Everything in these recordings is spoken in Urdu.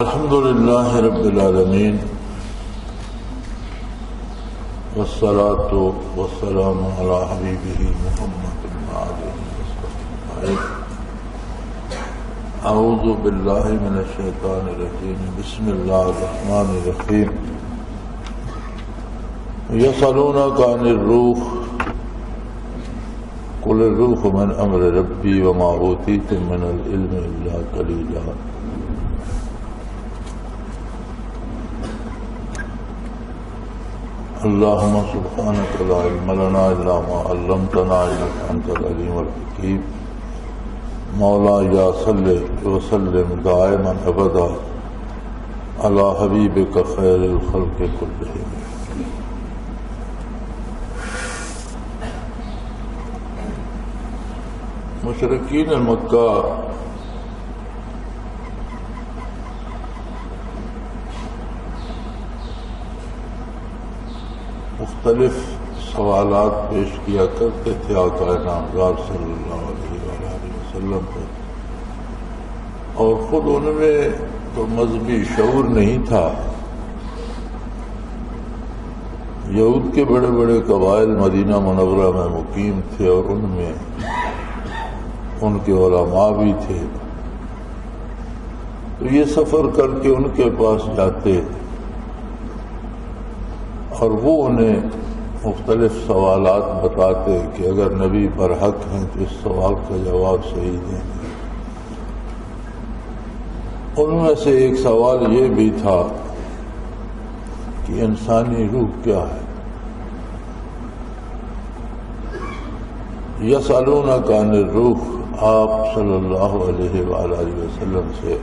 الحمد لله رب العالمين والصلاة والسلام على حبيبه محمد وعلى آله وصحبه. أعوذ بالله من الشيطان الرجيم. بسم الله الرحمن الرحيم. يسألونك عن الروح قل الروح من أمر ربي وما أوتيتم من العلم إلا قليلا. اللهم سبحانك لا علم لنا إلا ما علمتنا إنك أنت العليم الحكيم. مولاي صل وسلم دائما أبدا على حبيبك خير الخلق كلهم. مشرکین مکہ مختلف سوالات پیش کیا کرتے تھے آقا نامدار صلی اللہ علیہ وسلم پر، اور خود ان میں تو مذہبی شعور نہیں تھا. یہود کے بڑے بڑے قبائل مدینہ منورہ میں مقیم تھے اور ان میں ان کے علماء بھی تھے، تو یہ سفر کر کے ان کے پاس جاتے اور وہ انہیں مختلف سوالات بتاتے کہ اگر نبی برحق ہیں تو اس سوال کا جواب صحیح دیں گے. ان میں سے ایک سوال یہ بھی تھا کہ انسانی روح کیا ہے. یسألونک عن الروح، آپ صلی اللہ علیہ وآلہ وسلم سے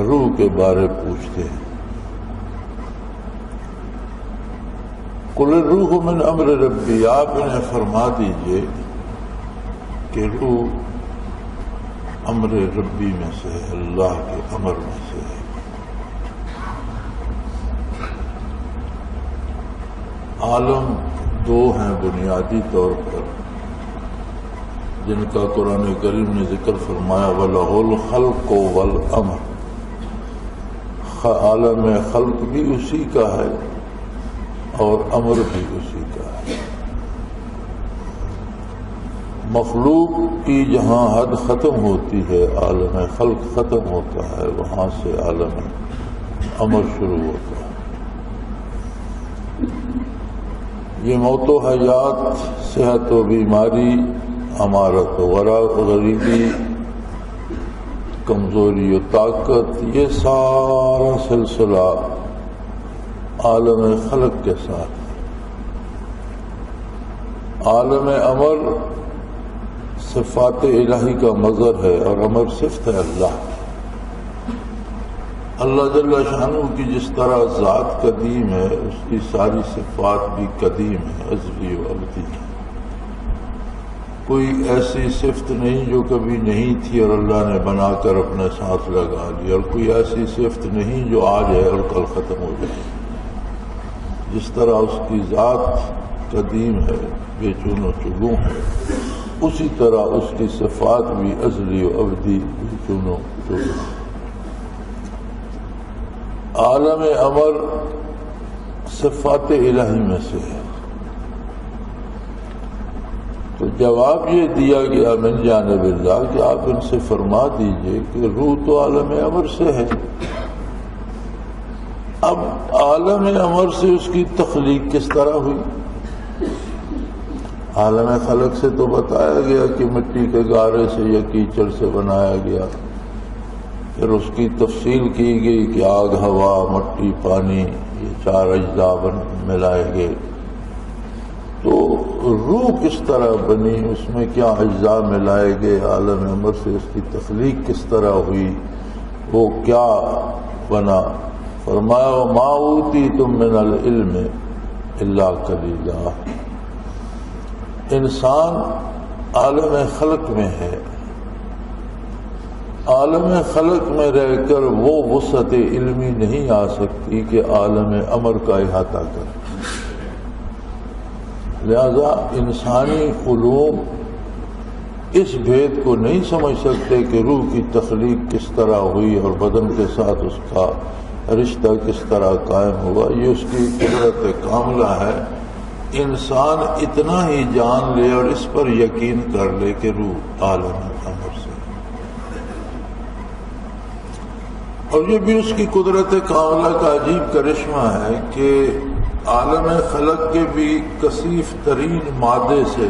روح کے بارے پوچھتے ہیں. قل الروح من امر ربی، آپ انہیں فرما دیجئے کہ روح امر ربی میں سے ہے، اللہ کے امر میں سے ہے. عالم دو ہیں بنیادی طور پر جن کا قرآن کریم نے ذکر فرمایا، وَلَهُ الْخَلْقُ وَالْأَمْرُ. عالم خلق بھی اسی کا ہے اور امر بھی اسی کا ہے. مخلوق کی جہاں حد ختم ہوتی ہے عالم خلق ختم ہوتا ہے، وہاں سے عالم امر شروع ہوتا ہے. یہ موت و حیات، صحت و بیماری، امارت و غریبی، کمزوری و طاقت، یہ سارا سلسلہ عالم خلق کے ساتھ. عالم امر صفات الہی کا مظہر ہے اور امر صفت ہے اللہ. اللہ جل شانہ کی جس طرح ذات قدیم ہے، اس کی ساری صفات بھی قدیم ہے، ازلی و ابدی. کوئی ایسی صفت نہیں جو کبھی نہیں تھی اور اللہ نے بنا کر اپنے ساتھ لگا لی، اور کوئی ایسی صفت نہیں جو آج ہے اور کل ختم ہو جائے. جس طرح اس کی ذات قدیم ہے، بے چون و چگوں ہے، اسی طرح اس کی صفات بھی ازلی و ابدی، بے چون و چگوں. عالم امر صفات الہی میں سے ہے. تو جواب یہ دیا گیا من جانب اللہ کہ آپ ان سے فرما دیجئے کہ روح تو عالم امر سے ہے. اب عالم امر سے اس کی تخلیق کس طرح ہوئی؟ عالم خلق سے تو بتایا گیا کہ مٹی کے گارے سے یا کیچڑ سے بنایا گیا. پھر اس کی تفصیل کی گئی کہ آگ، ہوا، مٹی، پانی، یہ چار اجزاء ملائے گئے. تو روح کس طرح بنی، اس میں کیا اجزاء ملائے گئے، عالم امر سے اس کی تخلیق کس طرح ہوئی، وہ کیا بنا؟ فرمایا وَمَا أُوتِيتُم مِّنَ الْعِلْمِ إِلَّا قَلِيلًا. انسان عالم خلق میں ہے، عالم خلق میں رہ کر وہ وسعت علمی نہیں آ سکتی کہ عالم امر کا احاطہ کرے. لہذا انسانی علوم اس بھید کو نہیں سمجھ سکتے کہ روح کی تخلیق کس طرح ہوئی اور بدن کے ساتھ اس کا رشتہ کس طرح قائم ہوا، یہ اس کی قدرت کاملہ ہے۔ انسان اتنا ہی جان لے اور اس پر یقین کر لے کہ روح عالم امر سے، اور یہ بھی اس کی قدرت کاملہ کا عجیب کرشمہ ہے کہ عالم خلق کے بھی کثیف ترین مادے سے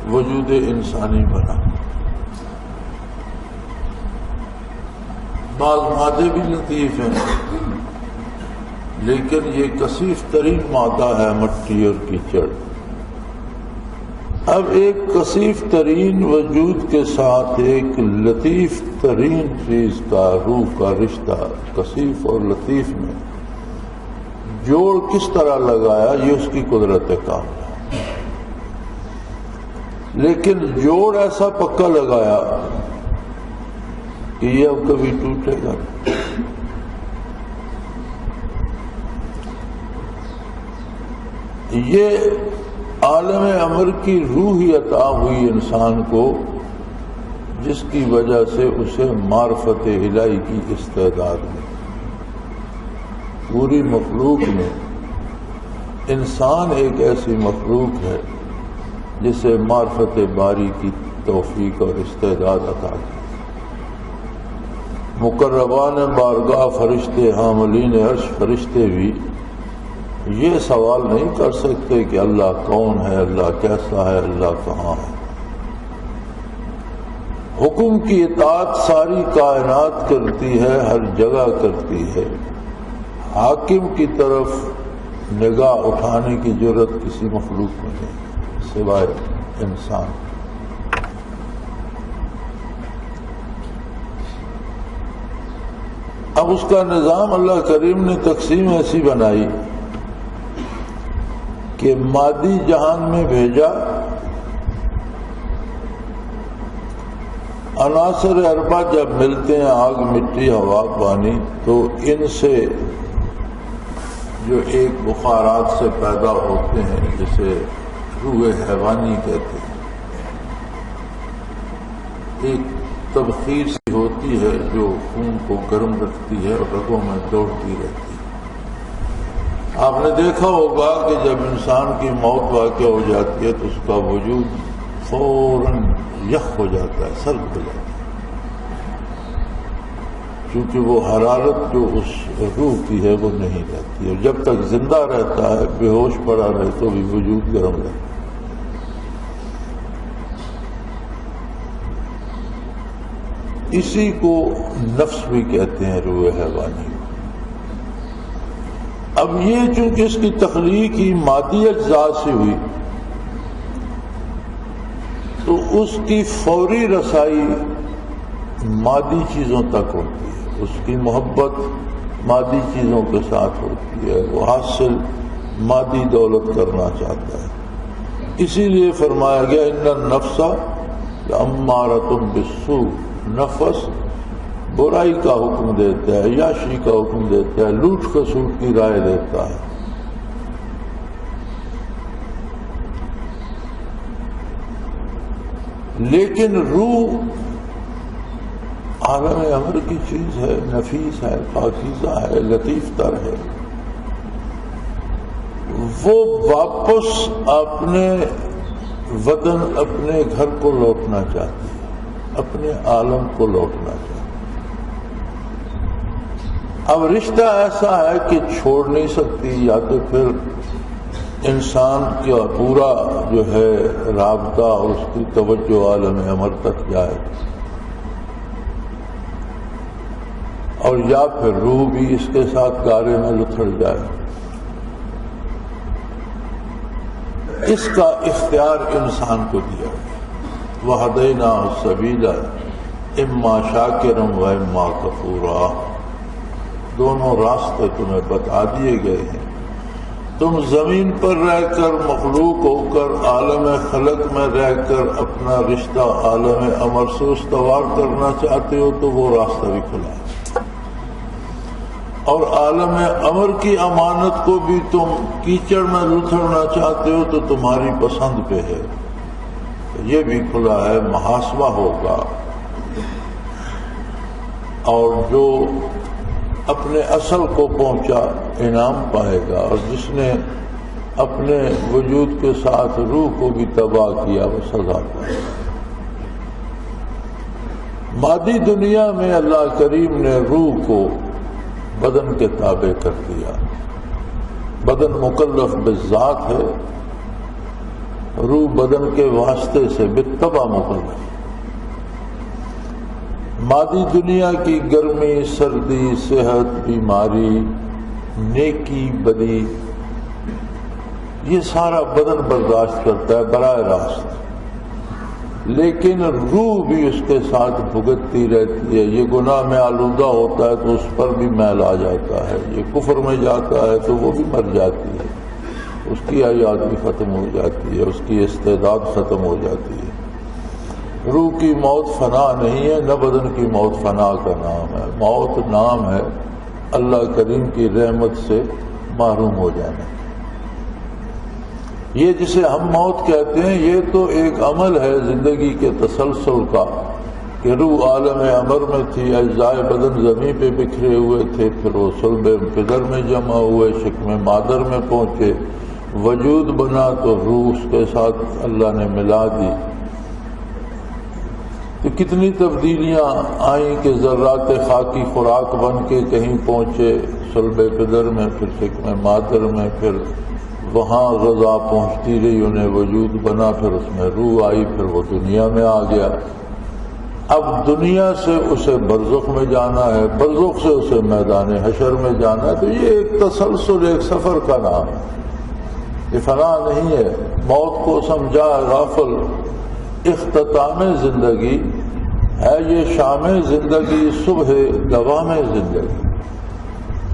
وجود انسانی بنا۔ بعض مادے بھی لطیف ہیں لیکن یہ کثیف ترین مادہ ہے مٹی اور کیچڑ۔ اب ایک کثیف ترین وجود کے ساتھ ایک لطیف ترین چیز کا، روح کا رشتہ کثیف اور لطیف میں جوڑ کس طرح لگایا، یہ اس کی قدرت کام ہے۔ لیکن جوڑ ایسا پکا لگایا کہ یہ اب کبھی ٹوٹے گا۔ یہ عالم امر کی روح ہی عطا ہوئی انسان کو، جس کی وجہ سے اسے معرفت الہی کی استعداد ملی۔ پوری مخلوق میں انسان ایک ایسی مخلوق ہے جسے معرفت باری کی توفیق اور استعداد عطا کی۔ مقربان بارگاہ فرشتے، حاملین عرش فرشتے بھی یہ سوال نہیں کر سکتے کہ اللہ کون ہے، اللہ کیسا ہے، اللہ کہاں ہے۔ حکم کی اطاعت ساری کائنات کرتی ہے، ہر جگہ کرتی ہے۔ حاکم کی طرف نگاہ اٹھانے کی جرت کسی مخلوق میں نہیں سوائے انسان۔ اب اس کا نظام اللہ کریم نے تقسیم ایسی بنائی کہ مادی جہان میں بھیجا، عناصر اربعہ جب ملتے ہیں، آگ، مٹی، ہوا، پانی، تو ان سے جو ایک بخارات سے پیدا ہوتے ہیں جسے روح حیوانی کہتے ہیں، ایک تبخیر سی ہوتی ہے جو خون کو گرم رکھتی ہے اور رگوں میں دوڑتی رہتی ہے۔ آپ نے دیکھا ہوگا کہ جب انسان کی موت واقع ہو جاتی ہے تو اس کا وجود فوراً یخ ہو جاتا ہے، سرد ہو جاتا ہے، کیونکہ وہ حرارت جو اس روح کی ہے وہ نہیں رہتی، اور جب تک زندہ رہتا ہے بے ہوش پڑا رہے تو بھی وجود گرم رہتا ہے۔ اسی کو نفس بھی کہتے ہیں، روح حیوانی۔ اب یہ چونکہ اس کی تخلیق ہی مادی اجزاء سے ہوئی تو اس کی فوری رسائی مادی چیزوں تک ہوتی ہے، اس کی محبت مادی چیزوں کے ساتھ ہوتی ہے، وہ حاصل مادی دولت کرنا چاہتا ہے۔ اسی لیے فرمایا گیا ان النفس لامارۃ بالسوء، نفس برائی کا حکم دیتا ہے، یاشی کا حکم دیتا ہے، لوٹ کھسوٹ کی رائے دیتا ہے۔ لیکن روح عالم امر کی چیز ہے، نفیس ہے، پاکیزہ ہے، لطیف تر ہے۔ وہ واپس اپنے وطن، اپنے گھر کو لوٹنا چاہتی ہے، اپنے عالم کو لوٹنا چاہتی ہے۔ اب رشتہ ایسا ہے کہ چھوڑ نہیں سکتی، یا تو پھر انسان کا پورا جو ہے رابطہ اور اس کی توجہ عالم امر تک جائے، اور یا پھر روح بھی اس کے ساتھ گارے میں لتھڑ جائے۔ اس کا اختیار انسان کو دیا گیا۔ وَهَدَيْنَاهُ السَّبِيلَ إِمَّا شَاكِرًا وَإِمَّا كَفُورًا، دونوں راستے تمہیں بتا دیے گئے ہیں۔ تم زمین پر رہ کر، مخلوق ہو کر، عالم خلق میں رہ کر اپنا رشتہ عالم امر سے استوار کرنا چاہتے ہو تو وہ راستہ بھی کھلا ہے، اور عالم امر کی امانت کو بھی تم کیچڑ میں لتھڑنا چاہتے ہو تو تمہاری پسند پہ ہے۔ یہ بھی کھلا ہے، محاسبہ ہوگا، اور جو اپنے اصل کو پہنچا انعام پائے گا، اور جس نے اپنے وجود کے ساتھ روح کو بھی تباہ کیا وہ سزا پائے گا۔ مادی دنیا میں اللہ کریم نے روح کو بدن کے تابع کر دیا، بدن مکلف بالذات ہے، روح بدن کے واسطے سے بالطبع مکلف۔ مادی دنیا کی گرمی، سردی، صحت، بیماری، نیکی، بدی، یہ سارا بدن برداشت کرتا ہے براہ راست، لیکن روح بھی اس کے ساتھ بھگتتی رہتی ہے۔ یہ گناہ میں آلودہ ہوتا ہے تو اس پر بھی میل آ جاتا ہے، یہ کفر میں جاتا ہے تو وہ بھی مر جاتی ہے، اس کی حیات بھی ختم ہو جاتی ہے، اس کی استعداد ختم ہو جاتی ہے۔ روح کی موت فنا نہیں ہے، نہ بدن کی موت فنا کا نام ہے۔ موت نام ہے اللہ کریم کی رحمت سے محروم ہو جانا۔ یہ جسے ہم موت کہتے ہیں یہ تو ایک عمل ہے زندگی کے تسلسل کا، کہ روح عالم امر میں تھی، اجزاء بدن زمین پہ بکھرے ہوئے تھے، پھر وہ صلب پدر میں جمع ہوئے، شکم مادر میں پہنچے، وجود بنا تو روح اس کے ساتھ اللہ نے ملا دی۔ تو کتنی تبدیلیاں آئیں کہ ذرات خاکی خوراک بن کے کہیں پہنچے صلب پدر میں، پھر شکم مادر میں، پھر وہاں غذا پہنچتی رہی، انہیں وجود بنا، پھر اس میں روح آئی، پھر وہ دنیا میں آ گیا۔ اب دنیا سے اسے برزخ میں جانا ہے، برزخ سے اسے میدان حشر میں جانا ہے۔ تو یہ ایک تسلسل، ایک سفر کا نام ہے، یہ فنا نہیں ہے۔ موت کو سمجھا غافل اختتام زندگی ہے، یہ شام زندگی، صبح دوام زندگی۔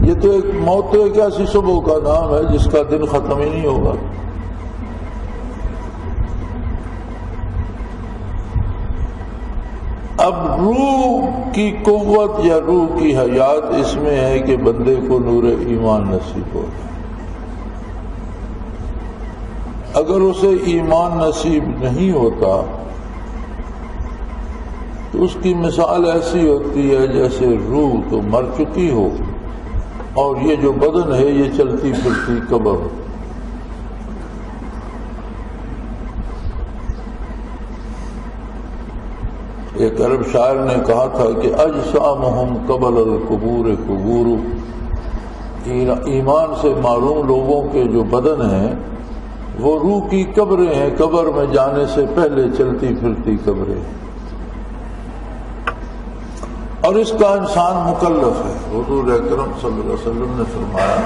یہ تو ایک موت تو ایک ایسی صبح کا نام ہے جس کا دن ختم ہی نہیں ہوگا۔ اب روح کی قوت یا روح کی حیات اس میں ہے کہ بندے کو نور ایمان نصیب ہو جائے۔ اگر اسے ایمان نصیب نہیں ہوتا تو اس کی مثال ایسی ہوتی ہے جیسے روح تو مر چکی ہو اور یہ جو بدن ہے یہ چلتی پھرتی قبر۔ ایک عرب شاعر نے کہا تھا کہ اجسامہم قبل القبور قبور، ایمان سے معروم لوگوں کے جو بدن ہیں وہ روح کی قبریں ہیں، قبر میں جانے سے پہلے چلتی پھرتی قبریں، اور اس کا انسان مکلف ہے۔ حضور اکرم صلی اللہ علیہ وسلم نے فرمایا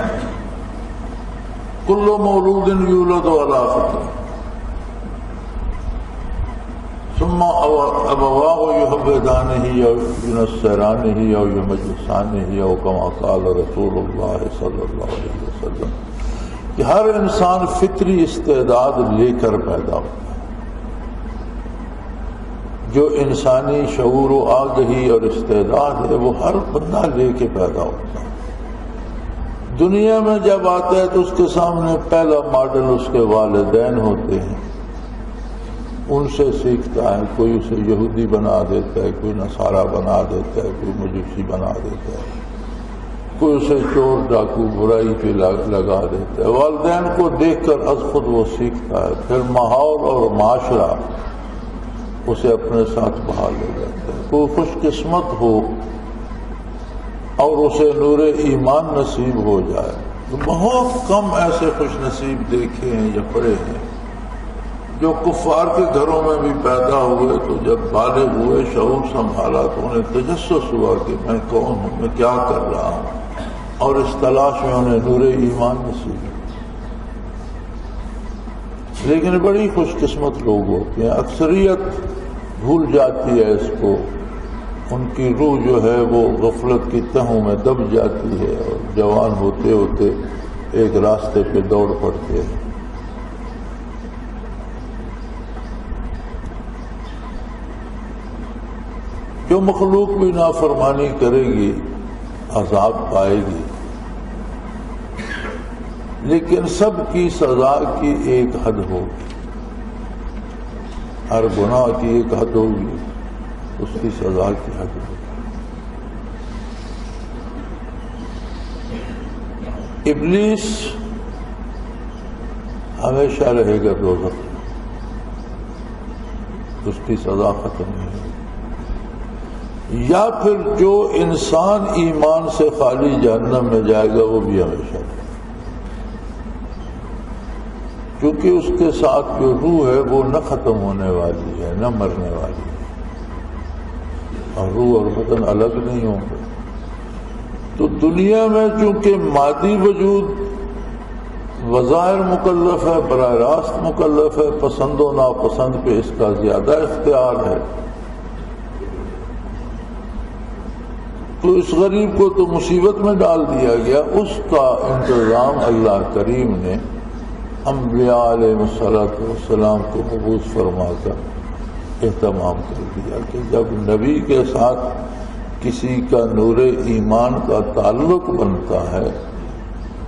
کل مولود یولد علی فطرہ ثم ابواه یحودانہ او ینصرانہ او یمجسانہ او کما قال رسول اللہ صلی اللہ علیہ وسلم، کہ ہر انسان فطری استعداد لے کر پیدا ہوتا ہے۔ جو انسانی شعور و آگہی اور استعداد ہے وہ ہر بندہ لے کے پیدا ہوتا ہے۔ دنیا میں جب آتا ہے تو اس کے سامنے پہلا ماڈل اس کے والدین ہوتے ہیں، ان سے سیکھتا ہے، کوئی اسے یہودی بنا دیتا ہے، کوئی نصارہ بنا دیتا ہے، کوئی مجوسی بنا دیتا ہے، کوئی اسے چور ڈاکو برائی پہ لگا دیتا ہے۔ والدین کو دیکھ کر از خود وہ سیکھتا ہے، پھر ماحول اور معاشرہ اسے اپنے ساتھ بہا لے جاتا ہے۔ کوئی خوش قسمت ہو اور اسے نور ایمان نصیب ہو جائے، تو بہت کم ایسے خوش نصیب دیکھے ہیں یا پڑھے ہیں جو کفار کے گھروں میں بھی پیدا ہوئے، تو جب بالغ ہوئے، شعور سنبھالا، تو انہیں تجسس ہوا کہ میں کون ہوں، میں کیا کر رہا ہوں، اور اس تلاش میں انہیں نور ایمان نصیب ہوا۔ لیکن بڑی خوش قسمت لوگ ہوتے ہیں، اکثریت بھول جاتی ہے اس کو، ان کی روح جو ہے وہ غفلت کی تہوں میں دب جاتی ہے اور جوان ہوتے ہوتے ایک راستے پہ دوڑ پڑتے ہیں۔ جو مخلوق بھی نافرمانی کرے گی عذاب پائے گی، لیکن سب کی سزا کی ایک حد ہوگی۔ ہر گناہ کی ایک حد ہوگی، اس کی سزا کی حد ہوگی۔ ابلیس ہمیشہ رہے گا دوزخ میں، اس کی سزا ختم نہیں ہوگی۔ یا پھر جو انسان ایمان سے خالی جہنم میں جائے گا وہ بھی ہمیشہ رہے گا، کیونکہ اس کے ساتھ جو روح ہے وہ نہ ختم ہونے والی ہے نہ مرنے والی ہے، اور روح اور بدن الگ نہیں ہوں گے۔ تو دنیا میں چونکہ مادی وجود بظاہر مکلف ہے، براہ راست مکلف ہے، پسند و ناپسند پہ اس کا زیادہ اختیار ہے، تو اس غریب کو تو مصیبت میں ڈال دیا گیا، اس کا انتظام اللہ کریم نے انبیاء علیہ السلام کو مبعوث فرما کر اہتمام کر دیا کہ جب نبی کے ساتھ کسی کا نور ایمان کا تعلق بنتا ہے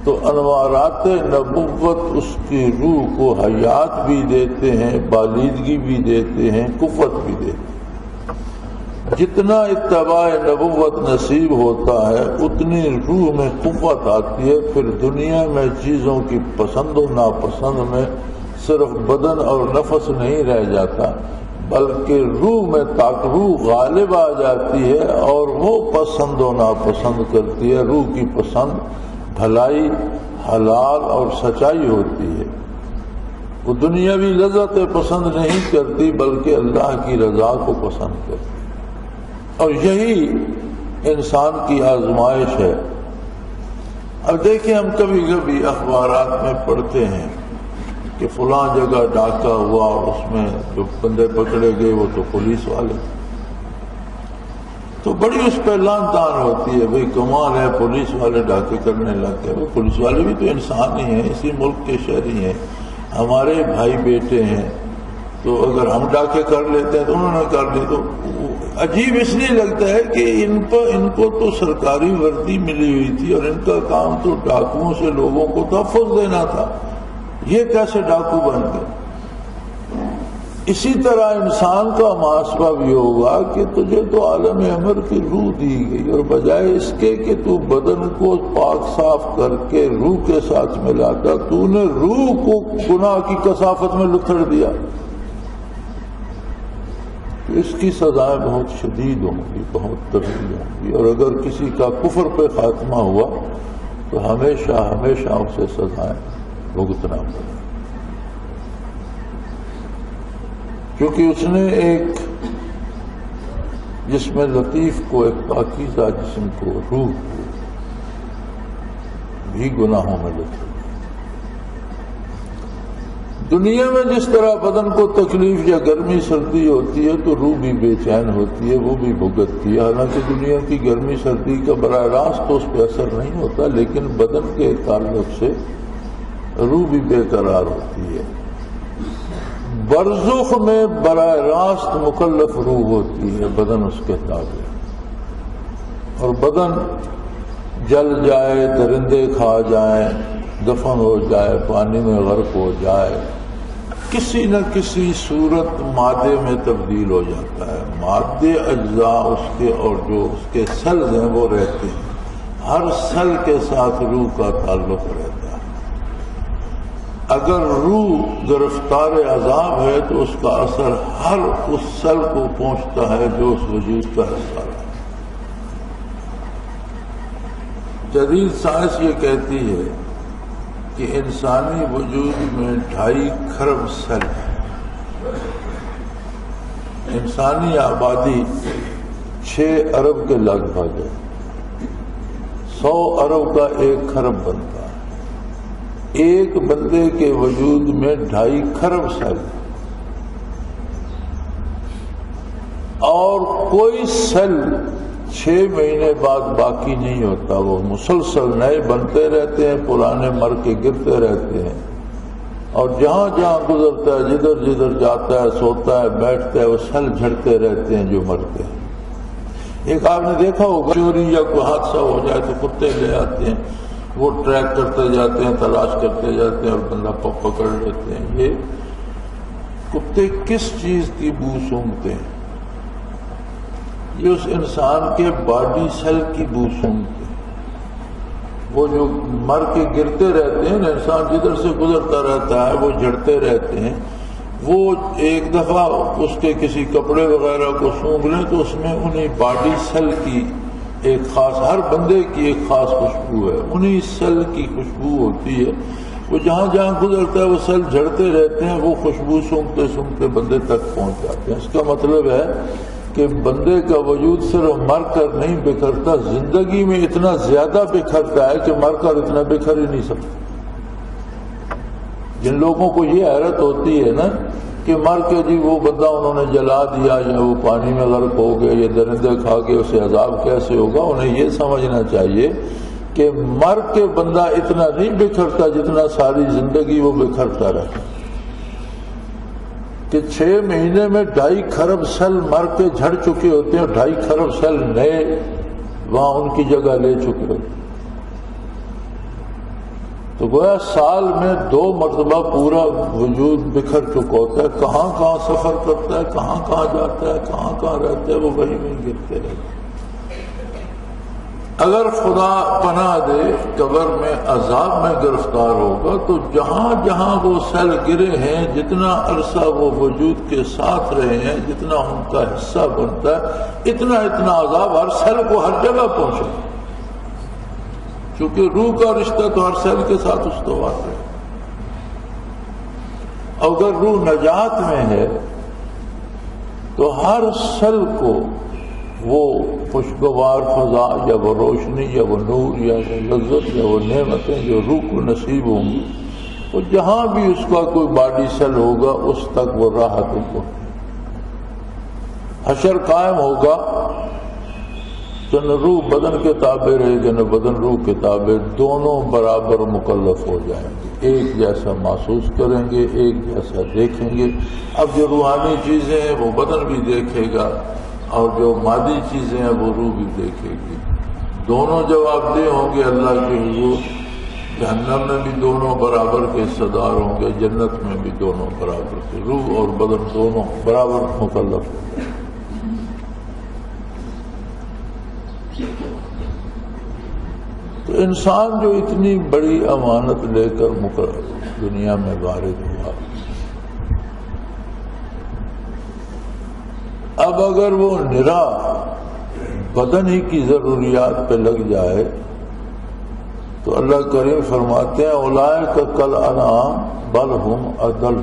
تو انوارات نبوت اس کی روح کو حیات بھی دیتے ہیں، بالیدگی بھی دیتے ہیں، قوت بھی دیتے ہیں۔ جتنا اتباع نبوت نصیب ہوتا ہے اتنی روح میں قوت آتی ہے، پھر دنیا میں چیزوں کی پسند و ناپسند میں صرف بدن اور نفس نہیں رہ جاتا، بلکہ روح میں روح غالب آ جاتی ہے اور وہ پسند و ناپسند کرتی ہے۔ روح کی پسند بھلائی، حلال اور سچائی ہوتی ہے، وہ دنیاوی لذتیں پسند نہیں کرتی بلکہ اللہ کی رضا کو پسند کرتی ہے، اور یہی انسان کی آزمائش ہے۔ اب دیکھیں، ہم کبھی کبھی اخبارات میں پڑھتے ہیں کہ فلاں جگہ ڈاکہ ہوا اور اس میں جو بندے پکڑے گئے وہ تو پولیس والے، تو بڑی اس پہ لان تان ہوتی ہے، بھئی کمال ہے پولیس والے ڈاکے کرنے لگ گئے۔ وہ پولیس والے بھی تو انسان ہی ہیں، اسی ملک کے شہری ہیں، ہمارے بھائی بیٹے ہیں، تو اگر ہم ڈاکے کر لیتے ہیں تو انہوں نے کر لی، تو عجیب اس لیے لگتا ہے کہ ان کو تو سرکاری وردی ملی ہوئی تھی اور ان کا کام تو ڈاکوؤں سے لوگوں کو تحفظ دینا تھا، یہ کیسے ڈاکو بن گئے؟ اسی طرح انسان کا محاسبہ بھی ہوگا کہ تجھے تو عالم امر کی روح دی گئی، اور بجائے اس کے کہ تو بدن کو پاک صاف کر کے روح کے ساتھ ملاتا، تو نے روح کو گناہ کی کثافت میں لتھڑ دیا، تو اس کی سزائیں بہت شدید ہوں گی، بہت طویل ہوں گی، اور اگر کسی کا کفر پہ خاتمہ ہوا تو ہمیشہ ہمیشہ اسے سزائیں بھگتنا پڑے، کیونکہ اس نے ایک جسم لطیف کو، ایک پاکیزہ جسم کو، روح کو بھی گناہوں میں لطف۔ دنیا میں جس طرح بدن کو تکلیف یا گرمی سردی ہوتی ہے تو روح بھی بے چین ہوتی ہے، وہ بھی بھگتتی ہے، حالانکہ دنیا کی گرمی سردی کا براہ راست تو اس پہ اثر نہیں ہوتا، لیکن بدن کے تعلق سے روح بھی بے قرار ہوتی ہے۔ برزخ میں براہ راست مکلف روح ہوتی ہے، بدن اس کے تابع، اور بدن جل جائے، درندے کھا جائیں، دفن ہو جائے، پانی میں غرق ہو جائے، کسی نہ کسی صورت مادے میں تبدیل ہو جاتا ہے، مادے اجزاء اس کے اور جو اس کے سیلز ہیں وہ رہتے ہیں، ہر سیل کے ساتھ روح کا تعلق رہتا ہے۔ اگر روح گرفتار عذاب ہے تو اس کا اثر ہر اس سیل کو پہنچتا ہے جو اس وجود کا حصہ ہے۔ جدید سائنس یہ کہتی ہے کہ انسانی وجود میں 2.5 کھرب سیل ہے، انسانی آبادی 6 ارب کے لگ بھگ ہے، 100 ارب کا 1 کھرب بنتا ہے، ایک بندے کے وجود میں 2.5 کھرب سیل، اور کوئی سیل 6 مہینے بعد باقی نہیں ہوتا، وہ مسلسل نئے بنتے رہتے ہیں، پرانے مر کے گرتے رہتے ہیں، اور جہاں جہاں گزرتا ہے، جدھر جدھر جاتا ہے، سوتا ہے، بیٹھتا ہے، وہ سیل جھڑتے رہتے ہیں جو مرتے ہیں۔ ایک آپ نے دیکھا ہوگا چوری یا کوئی حادثہ ہو جائے تو کتے لے آتے ہیں، وہ ٹریک کرتے جاتے ہیں، تلاش کرتے جاتے ہیں اور بندہ پکڑ لیتے ہیں۔ یہ کتے کس چیز کی بو سونگھتے ہیں؟ یہ اس انسان کے باڈی سیل کی بو سونگھتے ہیں۔ وہ جو مر کے گرتے رہتے ہیں، انسان جدھر سے گزرتا رہتا ہے وہ جھڑتے رہتے ہیں، وہ ایک دفعہ اس کے کسی کپڑے وغیرہ کو سونگھ لیں تو اس میں انہیں باڈی سیل کی ایک خاص، ہر بندے کی ایک خاص خوشبو ہے، انہیں سیل کی خوشبو ہوتی ہے، وہ جہاں جہاں گزرتا ہے وہ سیل جھڑتے رہتے ہیں، وہ خوشبو سونگھتے سونگھتے بندے تک پہنچ جاتے ہیں۔ اس کا مطلب ہے کہ بندے کا وجود صرف مر کر نہیں بکھرتا، زندگی میں اتنا زیادہ بکھرتا ہے کہ مر کر اتنا بکھر ہی نہیں سکتا۔ جن لوگوں کو یہ حیرت ہوتی ہے نا کہ مر کے جی وہ بندہ انہوں نے جلا دیا یا وہ پانی میں غرق ہو گئے یا درندے کھا کے اسے عذاب کیسے ہوگا، انہیں یہ سمجھنا چاہیے کہ مر کے بندہ اتنا نہیں بکھرتا جتنا ساری زندگی وہ بکھرتا رہتا، کہ 6 مہینے میں 2.5 کھرب سیل مر کے جھڑ چکے ہوتے ہیں، 2.5 کھرب سیل نئے وہاں ان کی جگہ لے چکے ہوتے ہیں۔ تو گویا سال میں 2 مرتبہ پورا وجود بکھر چکا ہوتا ہے، کہاں کہاں سفر کرتا ہے، کہاں کہاں جاتا ہے، کہاں کہاں رہتا ہے، وہ وہیں میں گرتے رہتے ہیں۔ اگر خدا پناہ دے قبر میں عذاب میں گرفتار ہوگا تو جہاں جہاں وہ سیل گرے ہیں، جتنا عرصہ وہ وجود کے ساتھ رہے ہیں، جتنا ان کا حصہ بنتا ہے، اتنا اتنا عذاب ہر سیل کو ہر جگہ پہنچے، کیونکہ روح کا رشتہ تو ہر سیل کے ساتھ استوار ہے۔ اگر روح نجات میں ہے تو ہر سیل کو وہ خوشگوار فضا یا وہ روشنی یا وہ نور یا وہ لذت یا وہ نعمتیں جو روح کو نصیب ہوں گی، وہ جہاں بھی اس کا کوئی باڈی سیل ہوگا اس تک وہ راحت کو حشر قائم ہوگا تو نہ روح بدن کے تابع رہے گا نہ بدن روح کے تابع، دونوں برابر مکلف ہو جائیں گے، ایک جیسا محسوس کریں گے، ایک جیسا دیکھیں گے۔ اب جو روحانی چیزیں ہیں وہ بدن بھی دیکھے گا اور جو مادی چیزیں ہیں وہ روح بھی دیکھے گی، دونوں جواب دہ ہوں گے اللہ کے حضور۔ جہنم میں بھی دونوں برابر کے حصہ دار ہوں گے، جنت میں بھی دونوں برابر کے، روح اور بدن دونوں برابر مکلف ہوں گے۔ تو انسان جو اتنی بڑی امانت لے کر دنیا میں وارد ہوا، اب اگر وہ نرا بدن ہی کی ضروریات پہ لگ جائے تو اللہ کریم فرماتے ہیں اولئک کالانعام بل ہم اضل،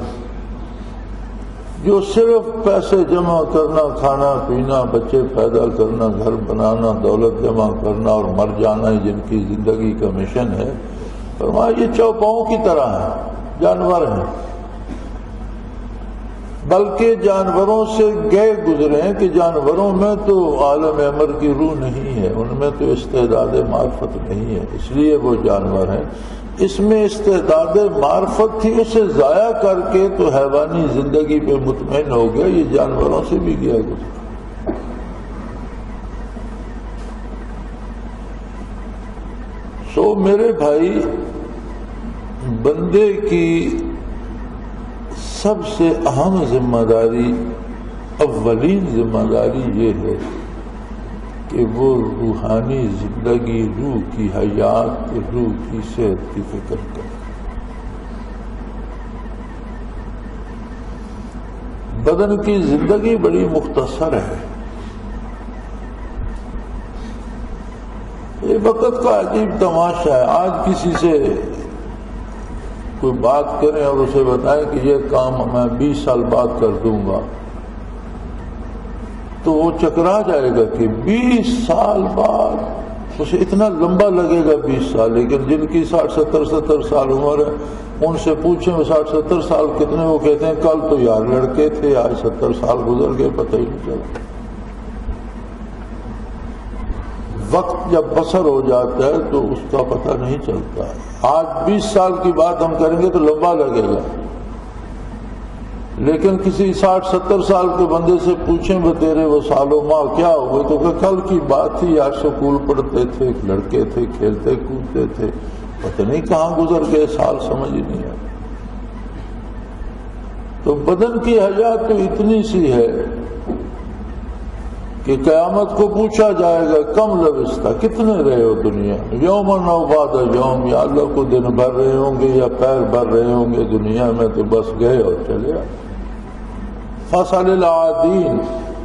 جو صرف پیسے جمع کرنا، کھانا پینا، بچے پیدا کرنا، گھر بنانا، دولت جمع کرنا اور مر جانا جن کی زندگی کا مشن ہے، فرمایا یہ چوپاؤں کی طرح ہیں، جانور ہیں، بلکہ جانوروں سے گئے گزرے ہیں کہ جانوروں میں تو عالم امر کی روح نہیں ہے، ان میں تو استعداد معرفت نہیں ہے، اس لیے وہ جانور ہیں۔ اس میں استعداد معرفت تھی، اسے ضائع کر کے تو حیوانی زندگی پہ مطمئن ہو گیا، یہ جانوروں سے بھی گیا گزرا۔ سو میرے بھائی، بندے کی سب سے اہم ذمہ داری، اولین ذمہ داری یہ ہے کہ وہ روحانی زندگی، روح کی حیات، روح کی صحت کی فکر کرے۔ بدن کی زندگی بڑی مختصر ہے، یہ وقت کا عجیب تماشا ہے۔ آج کسی سے کوئی بات کریں اور اسے بتائیں کہ یہ کام میں 20 سال بعد کر دوں گا، تو وہ چکرا جائے گا کہ 20 سال بعد، اسے اتنا لمبا لگے گا 20 سال، لیکن جن کی 60-70 سال عمر ہے ان سے پوچھیں 60-70 سال کتنے، وہ کہتے ہیں کل تو یار لڑکے تھے، آج 70 سال گزر گئے، پتہ ہی نہیں چلا۔ وقت جب بسر ہو جاتا ہے تو اس کا پتہ نہیں چلتا ہے۔ آج 20 سال کی بات ہم کریں گے تو لمبا لگے گا، لیکن کسی 60-70 سال کے بندے سے پوچھیں وہ تیرے وہ سالوں ماہ کیا ہوئے، تو کہ کل کی بات تھی، یار سکول پڑھتے تھے، لڑکے تھے، کھیلتے کودتے تھے، پتہ نہیں کہاں گزر گئے سال، سمجھ ہی نہیں آیا۔ تو بدن کی حیات تو اتنی سی ہے کہ قیامت کو پوچھا جائے گا کم لبستہ، کتنے رہے ہو دنیا میں؟ یومن او بعد یوم، یا اللہ کو دن بھر رہے ہوں گے یا پیر بھر رہے ہوں گے دنیا میں، تو بس گئے اور چلے آئے۔ فصل العادین،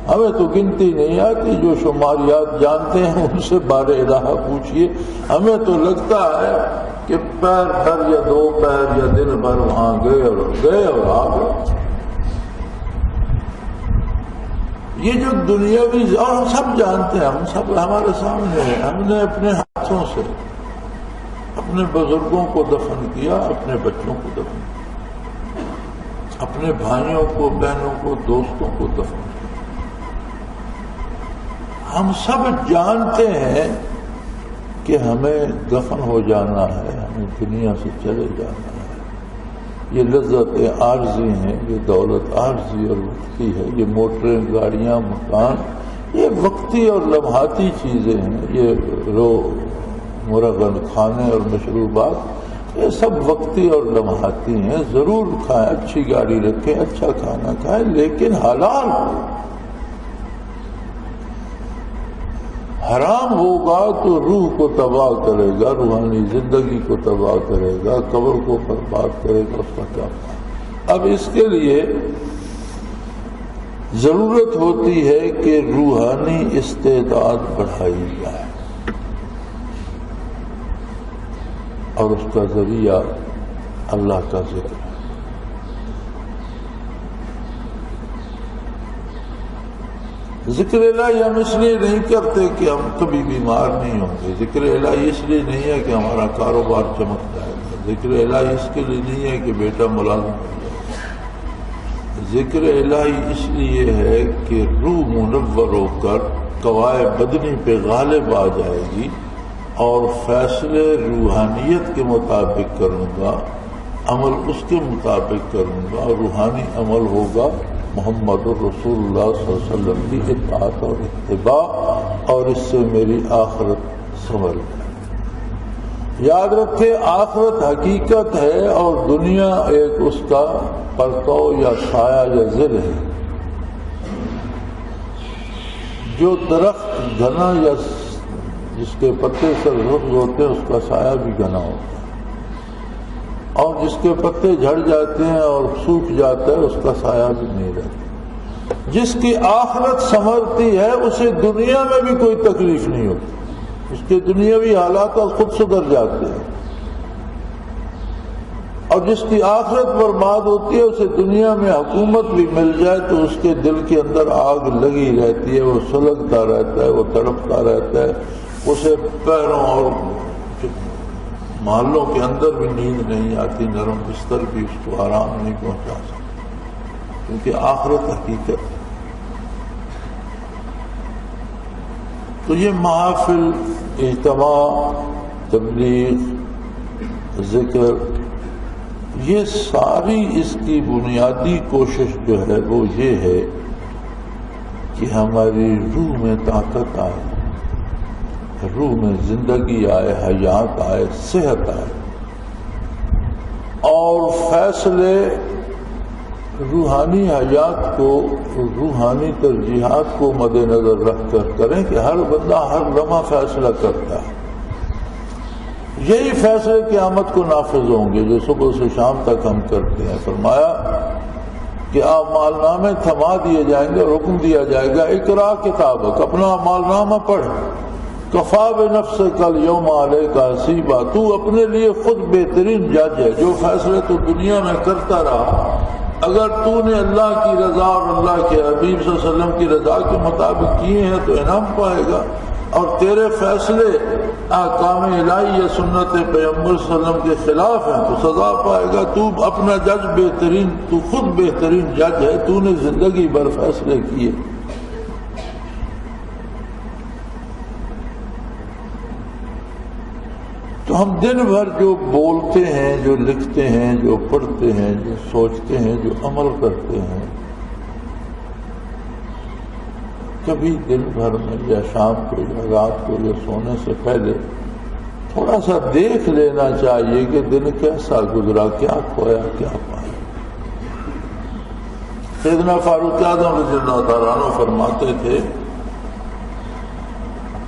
ہمیں تو گنتی نہیں آتی، جو شماریات جانتے ہیں ان سے بار الہ پوچھئے، ہمیں تو لگتا ہے کہ پیر بھر یا دو پیر یا دن بھر وہاں گئے اور آ گئے۔ یہ جو دنیاوی، اور ہم سب جانتے ہیں، ہم سب ہمارے سامنے ہیں، ہم نے اپنے ہاتھوں سے اپنے بزرگوں کو دفن کیا، اپنے بچوں کو دفن کیا، اپنے بھائیوں کو، بہنوں کو، دوستوں کو دفن کیا۔ ہم سب جانتے ہیں کہ ہمیں دفن ہو جانا ہے، ہمیں دنیا سے چلے جانا ہے۔ یہ لذت عارضی ہیں، یہ دولت عارضی اور وقتی ہے، یہ موٹریں، گاڑیاں، مکان، یہ وقتی اور لمحاتی چیزیں ہیں، یہ مرغن کھانے اور مشروبات، یہ سب وقتی اور لمحاتی ہیں۔ ضرور کھائیں، اچھی گاڑی رکھیں، اچھا کھانا کھائیں، لیکن حلال۔ حرام ہوگا تو روح کو تباہ کرے گا، روحانی زندگی کو تباہ کرے گا، قبر کو برباد کرے گا، اس کا کیا فائدہ؟ اب اس کے لیے ضرورت ہوتی ہے کہ روحانی استعداد بڑھائی جائے، اور اس کا ذریعہ اللہ کا ذکر ہے۔ ذکر الہی ہم اس لیے نہیں کرتے کہ ہم کبھی بیمار نہیں ہوں گے، ذکر الہی اس لیے نہیں ہے کہ ہمارا کاروبار چمک جائے گا، ذکر الہی اس کے لیے نہیں ہے کہ بیٹا ملازم ہو جائے گا، ذکر الہی اس لیے ہے کہ روح منور ہو کر قوائے بدنی پہ غالب آ جائے گی، اور فیصلے روحانیت کے مطابق کروں گا، عمل اس کے مطابق کروں گا، روحانی عمل ہوگا محمد الرسول اللہ صلی اللہ علیہ وسلم کی اطاعت اور اتباع، اور اس سے میری آخرت سنور جائے۔ یاد رکھے، آخرت حقیقت ہے اور دنیا ایک اس کا پرتو یا سایہ یا ظل ہے۔ جو درخت گھنا یا جس کے پتے سرسبز ہوتے ہیں اس کا سایہ بھی گھنا ہوتا ہے، اور جس کے پتے جھڑ جاتے ہیں اور سوکھ جاتا ہے اس کا سایہ بھی نہیں رہتا۔ جس کی آخرت سنورتی ہے اسے دنیا میں بھی کوئی تکلیف نہیں ہوتی، اس کے دنیاوی حالات خود سدھر جاتے ہیں، اور جس کی آخرت برباد ہوتی ہے اسے دنیا میں حکومت بھی مل جائے تو اس کے دل کے اندر آگ لگی رہتی ہے، وہ سلگتا رہتا ہے، وہ تڑپتا رہتا ہے، اسے پیروں اور محلوں کے اندر بھی نیند نہیں آتی، نرم بستر بھی اس کو آرام نہیں پہنچا سکتا، کیونکہ آخرت حقیقت ہے۔ تو یہ محافل، اجتماع، تبلیغ، ذکر، یہ ساری اس کی بنیادی کوشش جو ہے وہ یہ ہے کہ ہماری روح میں طاقت آئے، روح میں زندگی آئے، حیات آئے، صحت آئے، اور فیصلے روحانی حیات کو، روحانی ترجیحات کو مد نظر رکھ کر کریں کہ ہر بندہ ہر لمحہ فیصلہ کرتا ہے۔ یہی فیصلے قیامت کو نافذ ہوں گے جو صبح سے شام تک ہم کرتے ہیں۔ فرمایا کہ اعمال نامے تھما دیے جائیں گے اور حکم دیا جائے گا اقرا کتابک، اپنا اعمال نامہ پڑھ، کفا بنفسک الیوم علیک حسیبا، تو اپنے لیے خود بہترین جج ہے۔ جو فیصلے تو دنیا میں کرتا رہا، اگر تو نے اللہ کی رضا اور اللہ کے حبیب صلی اللہ علیہ وسلم کی رضا کے مطابق کیے ہیں تو انعام پائے گا، اور تیرے فیصلے احکام الہی یا سنت پیغمبر صلی اللہ علیہ وسلم کے خلاف ہیں تو سزا پائے گا۔ تو اپنا جج بہترین، تو خود بہترین جج ہے، تو نے زندگی بھر فیصلے کیے۔ تو ہم دن بھر جو بولتے ہیں، جو لکھتے ہیں، جو پڑھتے ہیں، جو سوچتے ہیں، جو عمل کرتے ہیں، کبھی دن بھر میں یا شام کو یا رات کو یا سونے سے پہلے تھوڑا سا دیکھ لینا چاہیے کہ دن کیسا گزرا، کیا کھویا، کیا پایا۔ سیدنا فاروق اعظم رضی اللہ تعالیٰ عنہ فرماتے تھے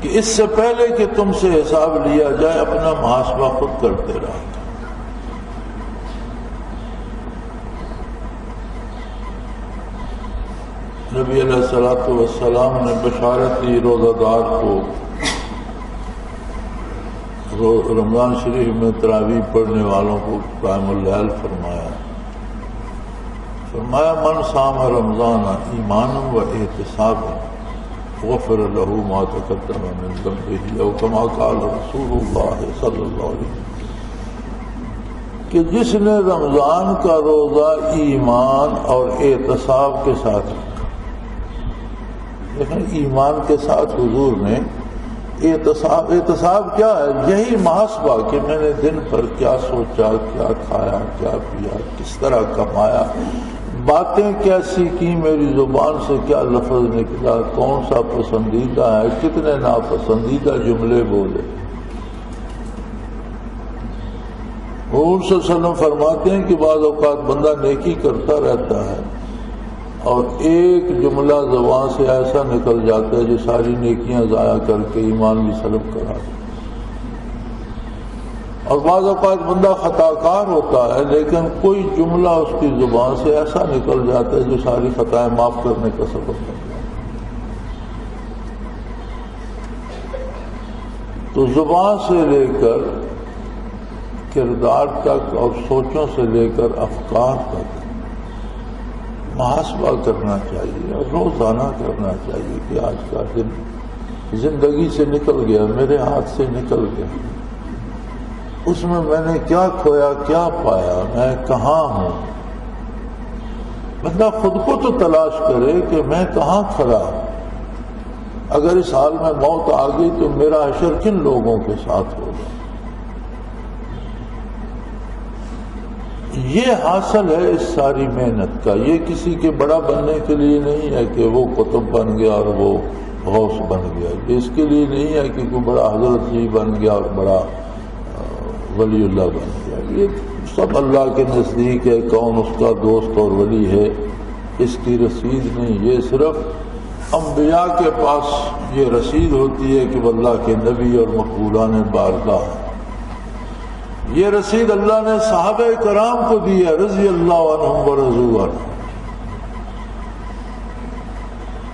کہ اس سے پہلے کہ تم سے حساب لیا جائے اپنا محاسبہ خود کرتے رہو۔ نبی علیہ الصلوۃ والسلام نے بشارت دی روزہ دار کو، رمضان شریف میں تراویح پڑھنے والوں کو قائم اللیل فرمایا من صام رمضان ایمانا و احتسابا غفر له ما تقدم من ذنبه او كما قال رسول اللہ صلی اللہ علیہ وسلم کہ جس نے رمضان کا روزہ ایمان اور احتساب کے ساتھ رکھا، لیکن ایمان کے ساتھ حضور نے احتساب کیا ہے؟ یہی محاسبہ کہ میں نے دن پر کیا سوچا، کیا کھایا، کیا پیا، کس طرح کمایا، باتیں کیسی کی، میری زبان سے کیا لفظ نکلا، کون سا پسندیدہ ہے، کتنے ناپسندیدہ جملے بولے۔ حضور صلی اللہ علیہ وسلم فرماتے ہیں کہ بعض اوقات بندہ نیکی کرتا رہتا ہے اور ایک جملہ زبان سے ایسا نکل جاتا ہے جو ساری نیکیاں ضائع کر کے ایمان بھی سلب کرا دے، اور بعض اوقات بندہ خطا کار ہوتا ہے لیکن کوئی جملہ اس کی زبان سے ایسا نکل جاتا ہے جو ساری خطائیں معاف کرنے کا سبب بن جاتا ہے۔ تو زبان سے لے کر کردار تک اور سوچوں سے لے کر افکار تک محاسبہ کرنا چاہیے اور روزانہ کرنا چاہیے کہ آج کا دن زندگی سے نکل گیا، میرے ہاتھ سے نکل گیا، اس میں میں نے کیا کھویا، کیا پایا، میں کہاں ہوں۔ بندہ خود کو تو تلاش کرے کہ میں کہاں کھڑا، اگر اس حال میں موت آ گئی تو میرا حشر کن لوگوں کے ساتھ ہوگا۔ یہ حاصل ہے اس ساری محنت کا، یہ کسی کے بڑا بننے کے لیے نہیں ہے کہ وہ قطب بن گیا اور وہ غوث بن گیا، یہ اس کے لیے نہیں ہے کہ کوئی بڑا حضرت جی بن گیا اور بڑا ولی اللہ بن گیا، یہ سب اللہ کے نزدیک ہے، کون اس کا دوست اور ولی ہے اس کی رسید نہیں، یہ صرف انبیاء کے پاس یہ رسید ہوتی ہے کہ وہ اللہ کے نبی اور مقبولان بارگاہ ہیں۔ یہ رسید اللہ نے صحابہ کرام کو دی ہے رضی اللہ عنہم ورضوا عنہ۔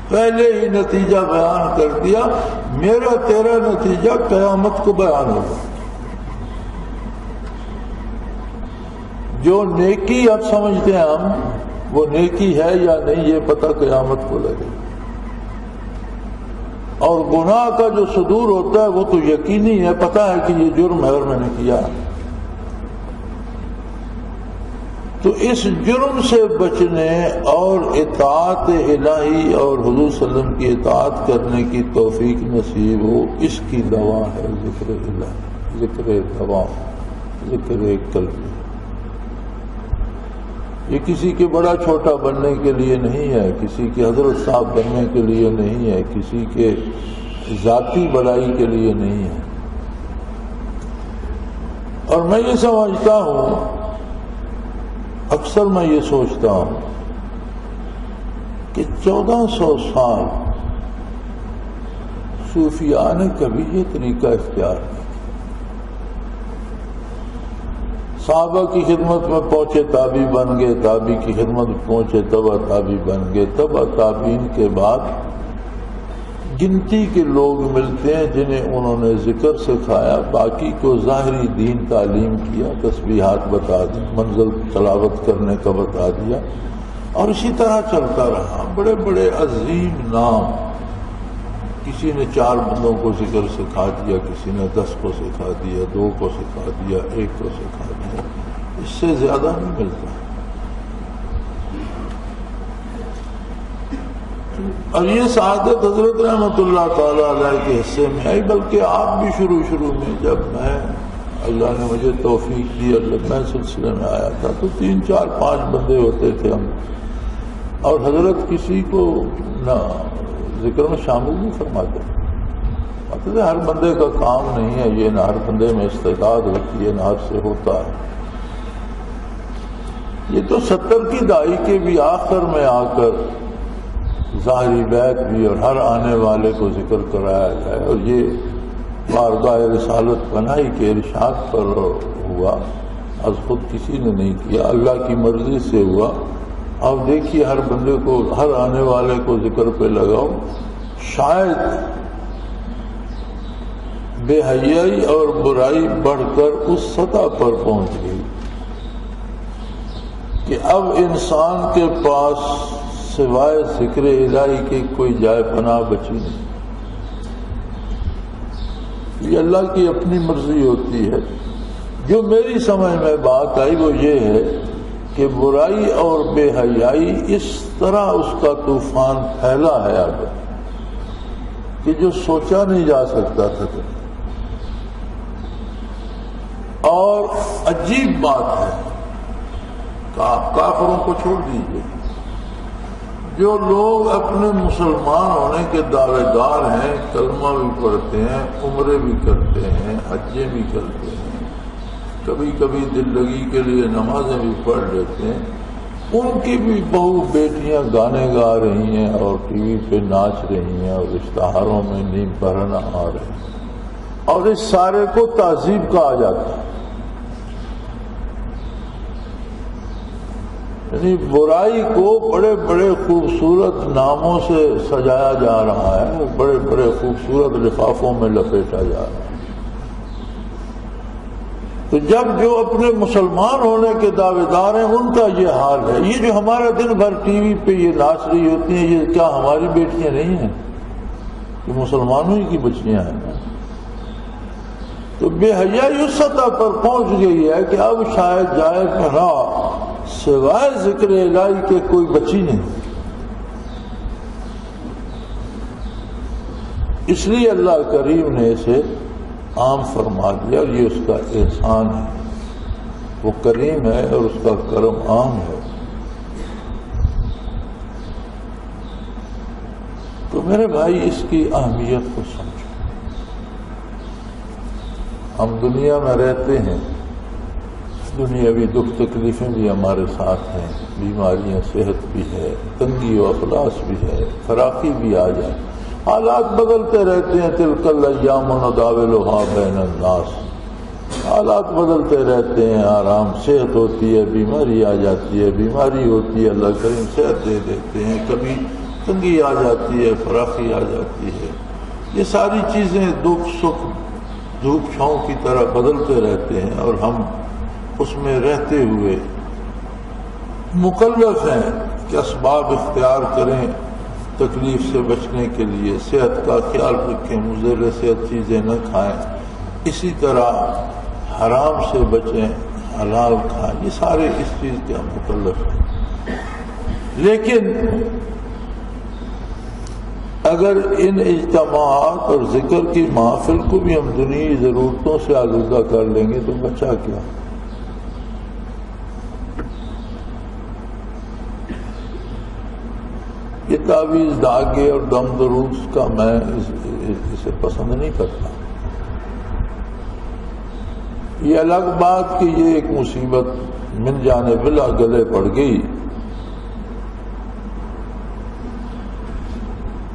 پہلے ہی نتیجہ بیان کر دیا، میرا تیرا نتیجہ قیامت کو بیان ہوگا۔ جو نیکی اب سمجھتے ہیں ہم وہ نیکی ہے یا نہیں یہ پتہ قیامت کو لگے، اور گناہ کا جو صدور ہوتا ہے وہ تو یقینی ہے، پتہ ہے کہ یہ جرم ہے اور میں نے کیا۔ تو اس جرم سے بچنے اور اطاعت الہی اور حضور صلی اللہ علیہ وسلم کی اطاعت کرنے کی توفیق نصیب ہو، اس کی دوا ہے ذکر الہی، ذکر دوا، ذکر قلبی۔ یہ کسی کے بڑا چھوٹا بننے کے لیے نہیں ہے، کسی کے حضرت صاحب بننے کے لیے نہیں ہے، کسی کے ذاتی بڑائی کے لیے نہیں ہے۔ اور میں یہ سمجھتا ہوں، اکثر میں یہ سوچتا ہوں کہ 1400 سال صوفیاء نے کبھی یہ طریقہ اختیار نہیں۔ صحابہ کی خدمت میں پہنچے تابعی بن گئے، تابعی کی خدمت میں پہنچے تبع تابعی بن گئے، تبع تابعین کے بعد گنتی کے لوگ ملتے ہیں جنہیں انہوں نے ذکر سکھایا، باقی کو ظاہری دین تعلیم کیا، تسبیحات بتا دی، منزل تلاوت کرنے کا بتا دیا، اور اسی طرح چلتا رہا۔ بڑے بڑے عظیم نام، کسی نے 4 بندوں کو ذکر سکھا دیا، کسی نے 10 کو سکھا دیا، 2 کو سکھا دیا، 1 کو سکھا دیا، اس سے زیادہ نہیں ملتا۔ اور یہ سعادت حضرت رحمۃ اللہ تعالیٰ علیہ کے حصے میں آئی، بلکہ آپ بھی شروع میں جب میں اللہ نے مجھے توفیق دی اور جب میں سلسلے میں آیا تھا تو 3 4 5 بندے ہوتے تھے ہم، اور حضرت کسی کو نہ ذکر میں شامل نہیں فرماتے۔ مطلب ہر بندے کا کام نہیں ہے یہ، نہ ہر بندے میں استعداد ہوتی ہے، نہ ہر سے ہوتا ہے۔ یہ تو 70 کی دہائی کے بھی آخر میں آ کر ظاہری بیت بھی اور ہر آنے والے کو ذکر کرایا جائے، اور یہ بارگاہ رسالت پناہی کے ارشاد پر ہوا، از خود کسی نے نہیں کیا، اللہ کی مرضی سے ہوا۔ اب دیکھیے ہر بندے کو، ہر آنے والے کو ذکر پہ لگاؤ، شاید بے حیائی اور برائی بڑھ کر اس سطح پر پہنچ گئی کہ اب انسان کے پاس سوائے ذکر الہی کے کوئی جائے پناہ بچی نہیں۔ یہ اللہ کی اپنی مرضی ہوتی ہے۔ جو میری سمجھ میں بات آئی وہ یہ ہے کہ برائی اور بے حیائی اس طرح اس کا طوفان پھیلا ہے اب کہ جو سوچا نہیں جا سکتا تھا۔ اور عجیب بات ہے، کافروں کو چھوڑ دیجیے، جو لوگ اپنے مسلمان ہونے کے دعوے دار ہیں، کلمہ بھی پڑھتے ہیں، عمرے بھی کرتے ہیں، حجیں بھی کرتے ہیں، کبھی کبھی دل لگی کے لیے نمازیں بھی پڑھ لیتے ہیں، ان کی بھی بہو بیٹیاں گانے گا رہی ہیں اور ٹی وی پہ ناچ رہی ہیں اور اشتہاروں میں نیم بھرنا آ رہے ہیں، اور اس سارے کو تہذیب کہا جاتا ہے۔ یعنی برائی کو بڑے بڑے خوبصورت ناموں سے سجایا جا رہا ہے، بڑے بڑے خوبصورت لفافوں میں لپیٹا جا رہا ہے۔ تو جب جو اپنے مسلمان ہونے کے دعوے دار ہیں ان کا یہ حال ہے، یہ جو ہمارا دن بھر ٹی وی پہ یہ ناچ رہی ہوتی ہیں، یہ کیا ہماری بیٹیاں نہیں ہیں؟ یہ مسلمانوں ہی کی بچیاں ہیں۔ تو بے حیائی اس سطح پر پہنچ گئی ہے کہ اب شاید جائے پناہ سوائے ذکر الہی کے کوئی بچی نہیں۔ اس لیے اللہ کریم نے اسے عام فرما دیا، اور یہ اس کا احسان ہے۔ وہ کریم ہے اور اس کا کرم عام ہے۔ تو میرے بھائی اس کی اہمیت کو سمجھو۔ ہم دنیا میں رہتے ہیں، دنیاوی دکھ تکلیفیں بھی ہمارے ساتھ ہیں، بیماریاں، صحت بھی ہے، تنگی و افلاس بھی ہے، فراخی بھی آ جائے، حالات بدلتے رہتے ہیں۔ تلک الایام نداولها بین الناس، حالات بدلتے رہتے ہیں، آرام، صحت ہوتی ہے، بیماری آ جاتی ہے، بیماری ہوتی ہے، اللہ کریم صحت دے دیتے ہیں، کبھی تنگی آ جاتی ہے، فراخی آ جاتی ہے۔ یہ ساری چیزیں دکھ سکھ دھوپ چھاؤں کی طرح بدلتے رہتے ہیں، اور ہم اس میں رہتے ہوئے مکلف ہیں کہ اسباب اختیار کریں تکلیف سے بچنے کے لیے، صحت کا خیال رکھیں، مضر صحت چیزیں نہ کھائیں، اسی طرح حرام سے بچیں، حلال کھائیں، یہ سارے اس چیز کے ہم مکلف ہیں۔ لیکن اگر ان اجتماعات اور ذکر کی محافل کو بھی ہم دنیائی ضرورتوں سے آلودہ کر لیں گے تو بچا کیا؟ یہ تعویذ دھاگے اور دم دروس کا میں اسے پسند نہیں کرتا۔ یہ الگ بات کہ یہ ایک مصیبت من جانب اللہ گلے پڑ گئی،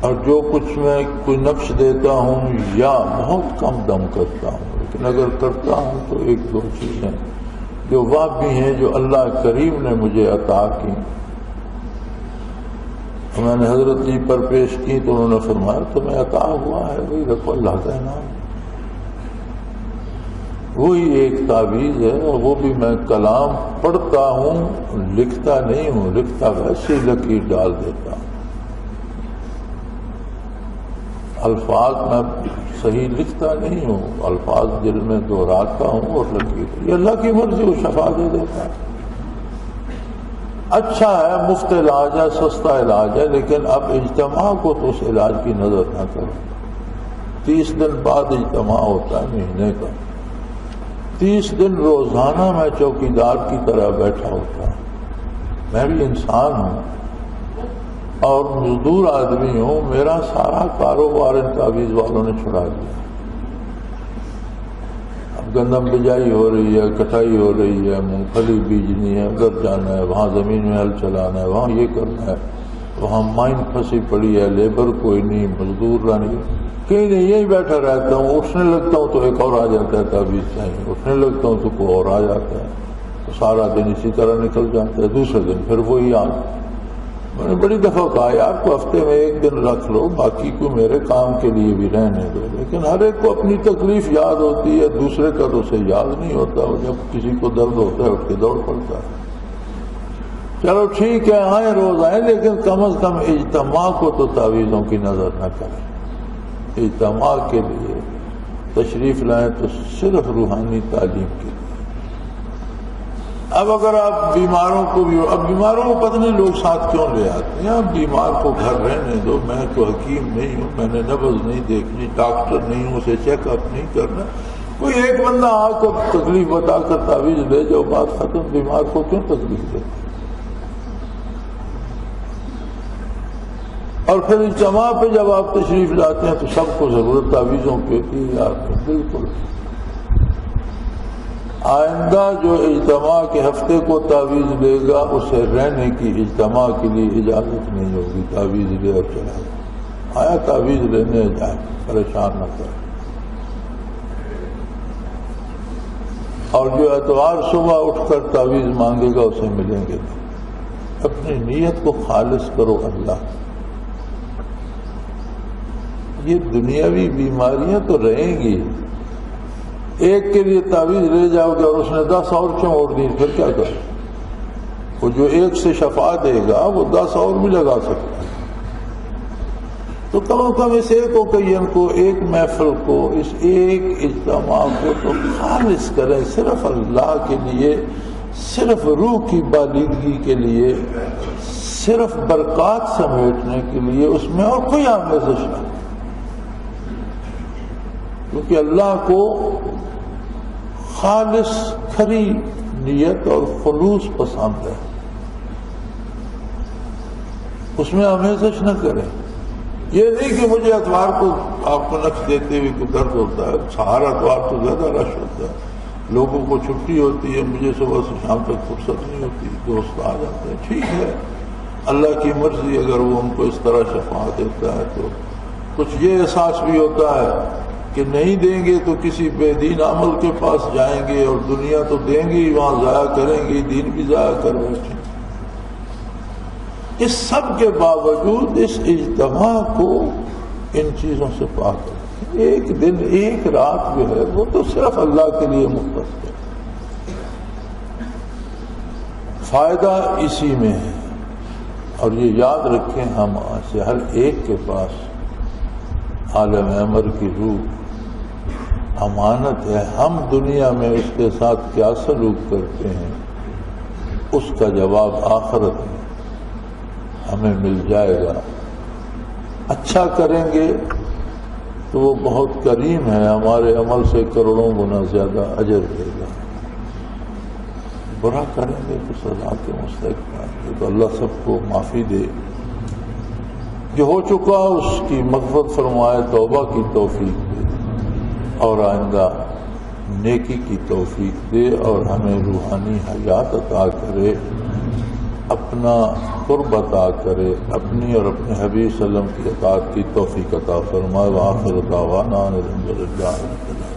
اور جو کچھ میں کوئی نقش دیتا ہوں یا بہت کم دم کرتا ہوں، لیکن اگر کرتا ہوں تو ایک دو چیزیں جو وہ بھی ہیں جو اللہ کریم نے مجھے عطا کی، میں نے حضرت جی پر پیش کی تو انہوں نے فرمایا تمہیں عطا ہوا ہے وہی رکھو، اللہ کا انعام، وہی ایک تعویذ ہے، اور وہ بھی میں کلام پڑھتا ہوں، لکھتا نہیں ہوں، لکھتا ویسے لکیر ڈال دیتا ہوں، الفاظ میں صحیح لکھتا نہیں ہوں، الفاظ دل میں دہراتا ہوں اور لکیر، یہ اللہ کی مرضی، وہ شفا دے دیتا ہے۔ اچھا ہے، مفت علاج ہے، سستا علاج ہے، لیکن اب اجتماع کو تو اس علاج کی نظر نہ کرو۔ 30 دن بعد اجتماع ہوتا ہے مہینے کا، 30 دن روزانہ میں چوکیدار کی طرح بیٹھا ہوتا ہوں۔ میں بھی انسان ہوں اور مزدور آدمی ہوں، میرا سارا کاروبار ان تعویذ والوں نے چھڑا دیا۔ گندم بجائی ہو رہی ہے، کٹائی ہو رہی ہے، مونگ پھلی بیجنی ہے، ادھر جانا ہے، وہاں زمین میں ہل چلانا ہے، وہاں یہ کرنا ہے، وہاں مائن پھنسی پڑی ہے، لیبر کوئی نہیں، مزدور رانی کہیں نہیں، یہی بیٹھا رہتا ہوں، اٹھنے لگتا ہوں تو ایک اور آ جاتا ہے تعویذ چاہیے، اٹھنے لگتا ہوں تو کوئی اور آ جاتا ہے، تو سارا دن اسی طرح نکل جاتا ہے، دوسرے دن پھر وہی میں نے بڑی دفعہ کہا یار کو ہفتے میں ایک دن رکھ لو، باقی کو میرے کام کے لیے بھی رہنے دو، لیکن ہر ایک کو اپنی تکلیف یاد ہوتی ہے، دوسرے کا تو اسے یاد نہیں ہوتا، جب کسی کو درد ہوتا ہے اٹھ کے دوڑ پڑتا ہے۔ چلو ٹھیک ہے، آئیں روز آئیں، لیکن کم از کم اجتماع کو تو تعویذوں کی نظر نہ کریں، اجتماع کے لیے تشریف لائیں تو صرف روحانی تعلیم کے لیے۔ اب اگر آپ بیماروں کو بھی، اب بیماروں کو پتہ نہیں لوگ ساتھ کیوں لے آتے ہیں، اب بیمار کو گھر رہنے دو، میں تو حکیم نہیں ہوں، میں نے نبض نہیں دیکھنی، ڈاکٹر نہیں ہوں، اسے چیک اپ نہیں کرنا، کوئی ایک بندہ آ کر تکلیف بتا کر تعویذ لے جاؤ، بات ختم، بیمار کو کیوں تکلیف دے۔ اور پھر اجتماع پہ جب آپ تشریف لاتے ہیں تو سب کو ضرورت تعویذوں کی ہوتی ہے، آپ بالکل آئندہ جو اجتماع کے ہفتے کو تعویذ لے گا اسے رہنے کی اجتماع کے لیے اجازت نہیں ہوگی، تعویذ لے اور چلا جائے، آیا تعویذ لینے جائے، پریشان نہ کرے۔ اور جو اتوار صبح اٹھ کر تعویذ مانگے گا اسے ملیں گے نہیں۔ اپنی نیت کو خالص کرو اللہ۔ یہ دنیاوی بیماریاں تو رہیں گی، ایک کے لیے تعویذ لے جاؤ گے اور اس نے 10 اور چھوڑ دی، پھر کیا کرے؟ وہ جو ایک سے شفا دے گا وہ 10 اور بھی لگا سکتا ہے۔ تو کم از کم اس ایک اوکیزن کو، ایک محفل کو، اس ایک اجتماع کو تو خالص کریں، صرف اللہ کے لیے، صرف روح کی بالغی کے لیے، صرف برکات سمیٹنے کے لیے، اس میں اور کوئی آمیزش نہ، کیونکہ اللہ کو خالص کھری نیت اور خلوص پسند ہے، اس میں آمیزش نہ کریں۔ یہ نہیں کہ مجھے اتوار کو آپ کو نقش دیتے ہوئے کوئی درد ہوتا ہے، ہر اتوار تو زیادہ رش ہوتا ہے، لوگوں کو چھٹی ہوتی ہے، مجھے صبح سے شام تک فرصت نہیں ہوتی، دوست آ جاتے ہیں، ٹھیک ہے، اللہ کی مرضی، اگر وہ ان کو اس طرح شفا دیتا ہے تو کچھ یہ احساس بھی ہوتا ہے کہ نہیں دیں گے تو کسی بے دین عمل کے پاس جائیں گے، اور دنیا تو دیں گے ہی، وہاں ضائع کریں گے، دین بھی ضائع کر بیٹھیں۔ اس سب کے باوجود اس اجتماع کو ان چیزوں سے پاک کریں، ایک دن ایک رات جو ہے وہ تو صرف اللہ کے لیے مختص ہے، فائدہ اسی میں ہے۔ اور یہ یاد رکھیں، ہم سے ہر ایک کے پاس عالم امر کی روح امانت ہے، ہم دنیا میں اس کے ساتھ کیا سلوک کرتے ہیں اس کا جواب آخرت میں ہمیں مل جائے گا۔ اچھا کریں گے تو وہ بہت کریم ہے، ہمارے عمل سے کروڑوں گنا زیادہ اجر دے گا، برا کریں گے تو سزا کے مستحق ہیں، تو اللہ سب کو معافی دے، جو ہو چکا اس کی مغفرت فرمائے، توبہ کی توفیق دے، اور آئندہ نیکی کی توفیق دے، اور ہمیں روحانی حیات عطا کرے، اپنا قرب عطا کرے، اپنی اور اپنے حبیب صلی اللہ علیہ وسلم کی اطاعت کی توفیق عطا فرمائے۔ وآخر دعوانا الحمدللہ۔